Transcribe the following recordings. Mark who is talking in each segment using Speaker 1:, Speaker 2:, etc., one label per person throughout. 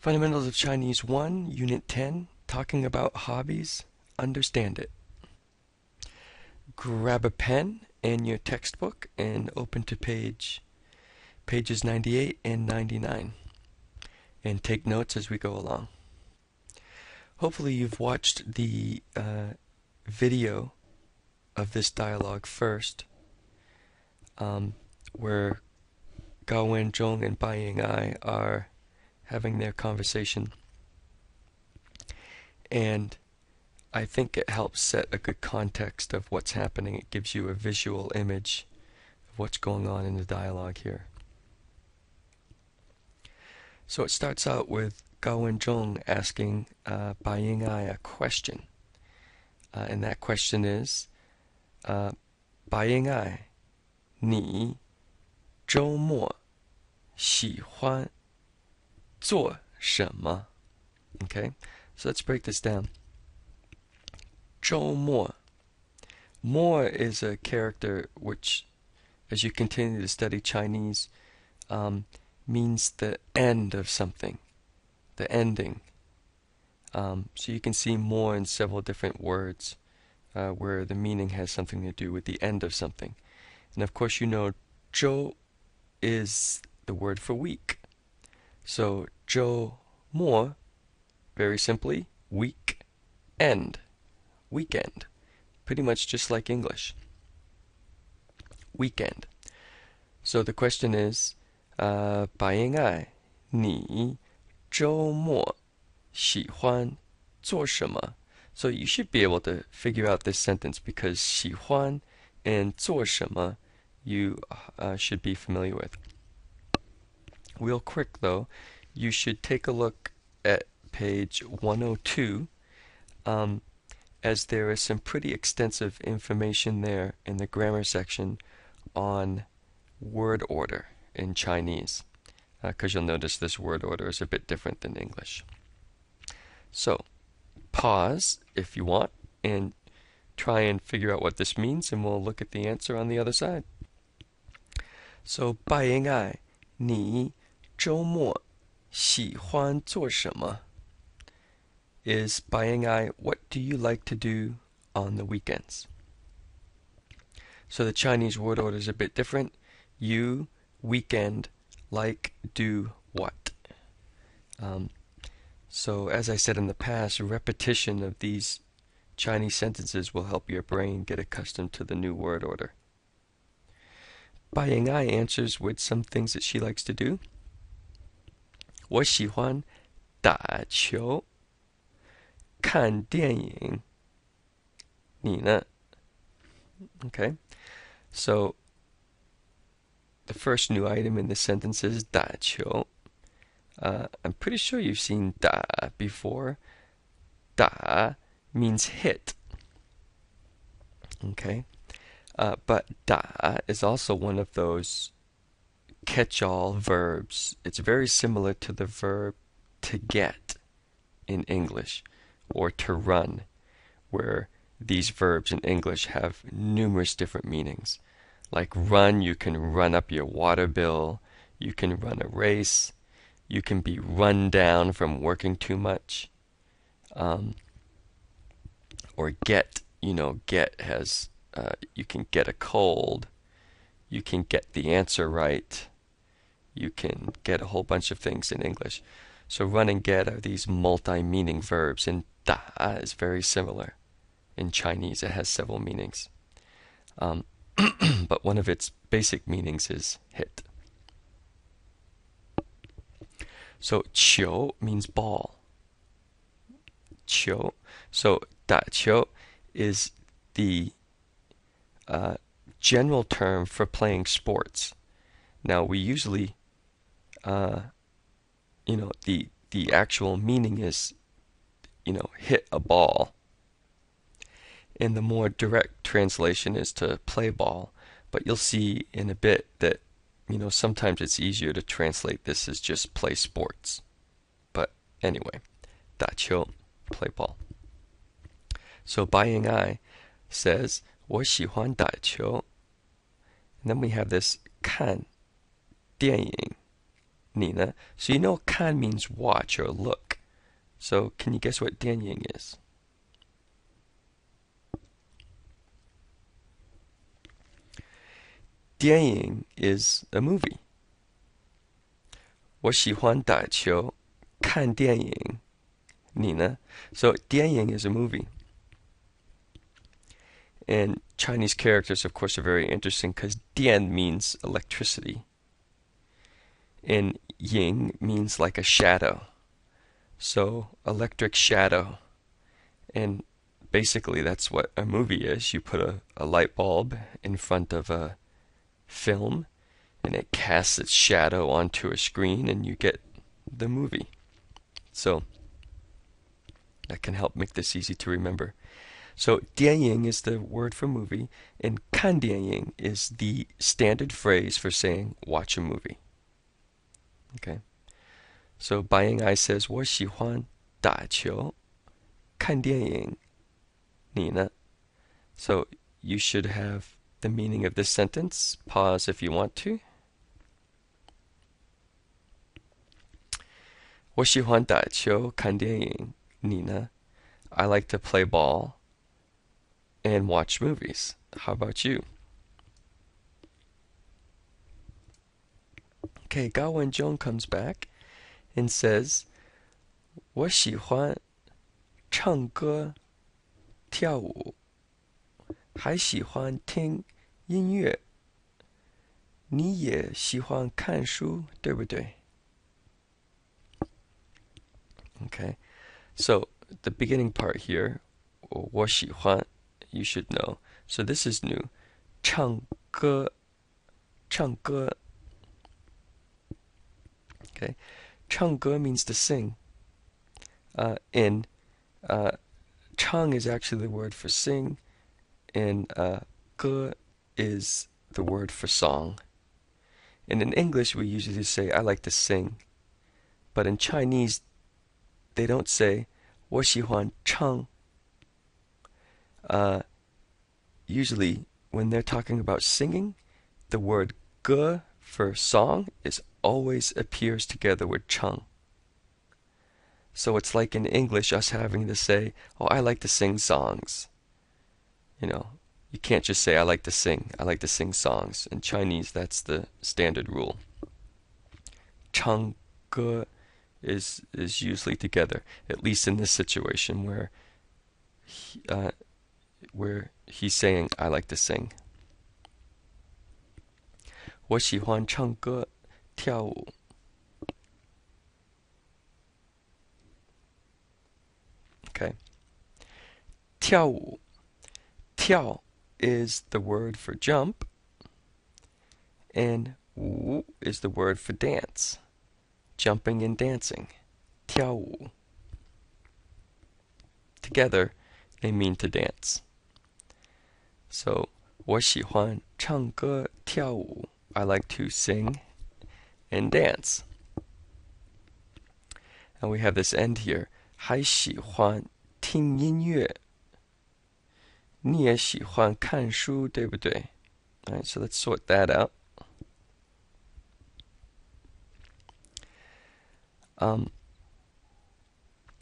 Speaker 1: Fundamentals of Chinese 1, Unit 10, talking about hobbies, understand it. Grab a pen and your textbook and open to pages 98 and 99 and take notes as we go along. Hopefully you've watched the video of this dialogue first, where Gao Wenzhong and Bai Ying'ai are having their conversation, and I think it helps set a good context of what's happening. It gives you a visual image of what's going on in the dialogue here. So it starts out with Gao Wenzhong asking Bai Ying'ai a question, and that question is, Bai Ying'ai, 你周末喜欢做什么? Okay, so let's break this down. 周末. Mo is a character which, as you continue to study Chinese, means the end of something, the ending. So you can see more in several different words where the meaning has something to do with the end of something. And of course, you know, 周 is the word for week. So 周末, very simply, week end, weekend, pretty much just like English. Weekend. So the question is, 白英爱，你周末喜欢做什么? So you should be able to figure out this sentence because 喜欢 and 做什么 you should be familiar with. Real quick though, you should take a look at page 102, as there is some pretty extensive information there in the grammar section on word order in Chinese, because you'll notice this word order is a bit different than English. So, pause if you want and try and figure out what this means, and we'll look at the answer on the other side. So, 拜英爱，你周末喜欢做什么? Is 拜英爱, what do you like to do on the weekends? So the Chinese word order is a bit different. You, weekend, like, do, what? So as I said in the past, repetition of these Chinese sentences will help your brain get accustomed to the new word order. Bai Ying'ai answers with some things that she likes to do. 我喜欢打球，看电影，你呢? Okay, so the first new item in this sentence is 打球. I'm pretty sure you've seen 打 before. 打 means hit. Okay, but 打 is also one of those catch-all verbs. It's very similar to the verb to get in English, or to run, where these verbs in English have numerous different meanings. Like run, you can run up your water bill, you can run a race, you can be run down from working too much. Or get, get has, you can get a cold, you can get the answer right, you can get a whole bunch of things in English. So run and get are these multi-meaning verbs, and 打 is very similar. In Chinese, it has several meanings. But one of its basic meanings is hit. So 球 means ball. 球. So 打球 is the general term for playing sports. Now we usually, the actual meaning is, hit a ball. And the more direct translation is to play ball. But you'll see in a bit that, sometimes it's easier to translate this as just play sports. But anyway, 打球, play ball. So Bai Ying'ai says, 我喜欢打球. And then we have this 看电影.你呢? So you know 看 means watch or look. So can you guess what 电影 is? 电影 is a movie. 我喜欢打球，看电影，你呢? So 电影 is a movie. And Chinese characters, of course, are very interesting because 电 means electricity. And ying means like a shadow. So electric shadow. And basically that's what a movie is. You put a light bulb in front of a film and it casts its shadow onto a screen and you get the movie. So that can help make this easy to remember. So 电影 is the word for movie, and 看电影 is the standard phrase for saying watch a movie. Okay. So Bai Ying'ai says 我喜欢打球，看电影，你呢? So you should have the meaning of this sentence. Pause if you want to. 我喜欢打球，看电影，你呢? I like to play ball and watch movies. How about you? Okay, Gao Wenzhong comes back and says, 我喜欢唱歌、跳舞，还喜欢听音乐。你也喜欢看书，对不对? Okay, so the beginning part here, 我喜欢, you should know. So this is new. 唱歌, 唱歌. Okay, 唱歌 means to sing. And chang is actually the word for sing, and ge is the word for song. And in English, we usually say, I like to sing. But in Chinese, they don't say, 我喜欢唱. Usually, when they're talking about singing, the word ge for song always appears together with chang. So it's like in English, us having to say, oh, I like to sing songs. You know, you can't just say, I like to sing. I like to sing songs. In Chinese, that's the standard rule. Chang ge is usually together, at least in this situation where he's saying, I like to sing. 我喜欢唱歌跳舞. Okay. 跳舞. 跳 is the word for jump, and 舞 is the word for dance. Jumping and dancing. 跳舞. Together, they mean to dance. So, 我喜欢唱歌跳舞. I like to sing and dance. And we have this end here. 还喜欢听音乐. 你也喜欢看书，对不对? Alright, so let's sort that out.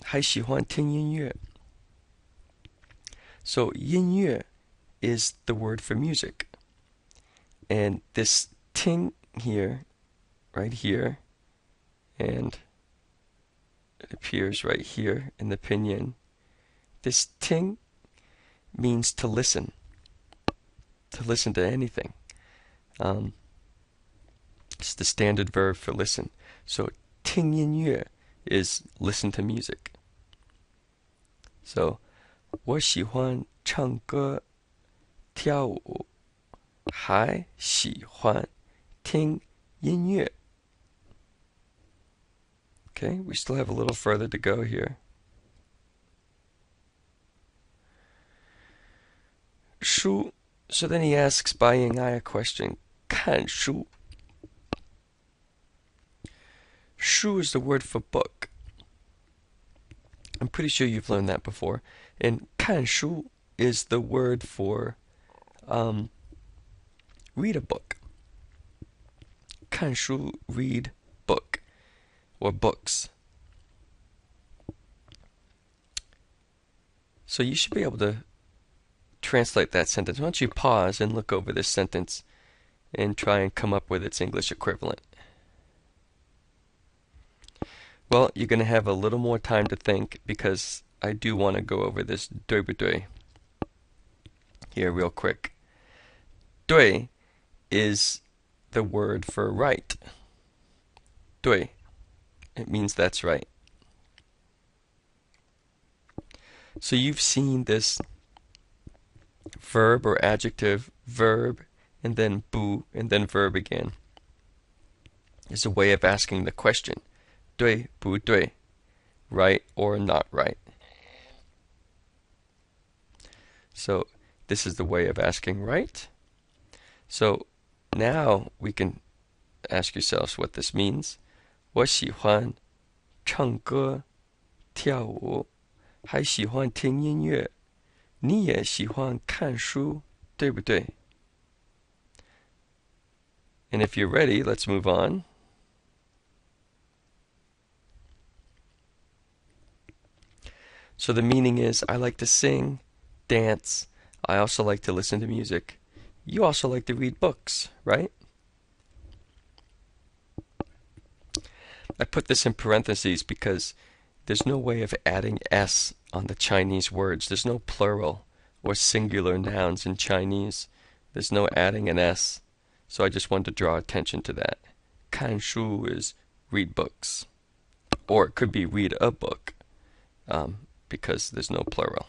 Speaker 1: 还喜欢听音乐. So 音乐 is the word for music. And this ting here, right here, and it appears right here in the pinyin. This ting means to listen to anything. It's the standard verb for listen. So 听音乐 is listen to music. So 我喜欢唱歌跳舞还喜欢听音乐. Okay, we still have a little further to go here. 书. So then he asks Bai Ying'ai a question. 看书. 书 is the word for book. I'm pretty sure you've learned that before. And 看书 is the word for read a book. 看书, read book. or books. So you should be able to translate that sentence. Why don't you pause and look over this sentence and try and come up with its English equivalent. Well, you're going to have a little more time to think because I do want to go over this 对不对 here real quick. 对 is the word for right. 对. It means that's right. So you've seen this verb or adjective, verb, and then 不, and then verb again. It's a way of asking the question. 对不对? Right or not right? So this is the way of asking right. So now we can ask yourselves what this means. 我喜欢唱歌跳舞还喜欢听音乐你也喜欢看书对不对 And if you're ready, let's move on. So the meaning is, I like to sing, dance. I also like to listen to music. You also like to read books, right? I put this in parentheses because there's no way of adding S on the Chinese words. There's no plural or singular nouns in Chinese. There's no adding an S. So I just wanted to draw attention to that. 看书 is read books. Or it could be read a book, because there's no plural.